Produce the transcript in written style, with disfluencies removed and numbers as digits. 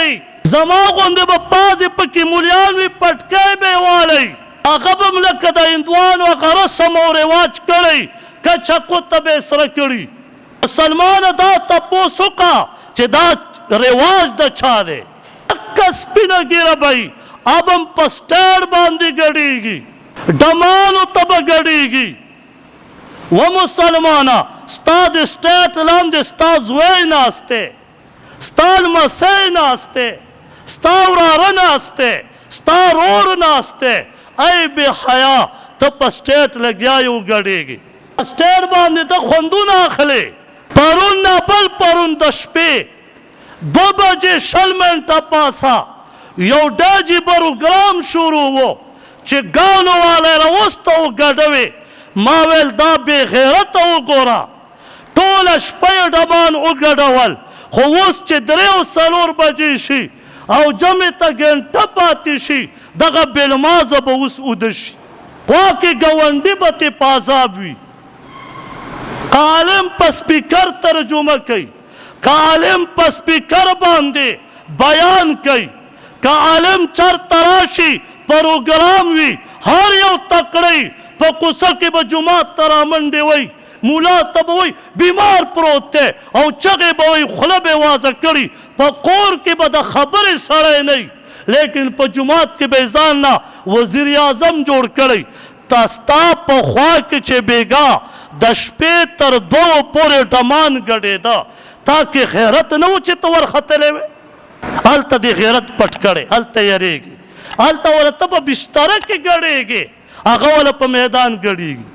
کوي زما غوندې به بعضې پکې مولیان وي پټکی به یې والی هغه به م لکه د هندوانو هغه رسم او رواج کړی کچکو ته به یې سره کړي مسلمانه دا تپوس وکړه چې دا رواج د چا دی دکه سپینه ږیره به وي اب هم په سټیډ باندې ګډېږي ډمانو ته به ګډېږي و مسلمانه ستا د سټیټ لاندې ستا زوی ناست دی ستا لمسی ناست دی ستا وراره ناست دی ستا رور ناست دی ای بې حیا ته په سټیټ لګیا یې وګډېږي سټیټ باندې ته خوندونه اخلې پرون نه بل پرون د شپې 2 بجې 20 منټه پاسه یو ډاجي پروګرام شروع و چې ګانو والی راوسته وګډوې ما ویل دا بې غیرته وګوره ټوله شپه یې ډمان وګډول خو اوس چې 3 او 4 بجې شي او جمعې ته ګنټه پاتې شي دغه بېلمازه به اوس اوده شي خوا کې ګاونډي به ترې په عذاب وي که عالم په سپیکر ترجمه کوي که عالم په سپیکر باندې بیان کوي که عالم چرته راشي پروګرام وي هر یو تکړی په کوڅه کې به جومات ته رامنډې وی مولا ته به وی بیمار پروت دی او چغې به وی خوله به یې وازه کړي په کور کې به د خبرې سړی نه لیکن په جومات کې به یې ځان نه وزیر اعظم جوړ کړی ستا په خوا کې چې بیګا د شپې تر 2 پورې ډمان ګډېده تاکې غیرت نه و چې ته ورختلی وې هلته دې غیرت پټ کړی هلته یریږي هلته وله ته په بستره کې ګډېږې هغه وله په میدان ګډېږي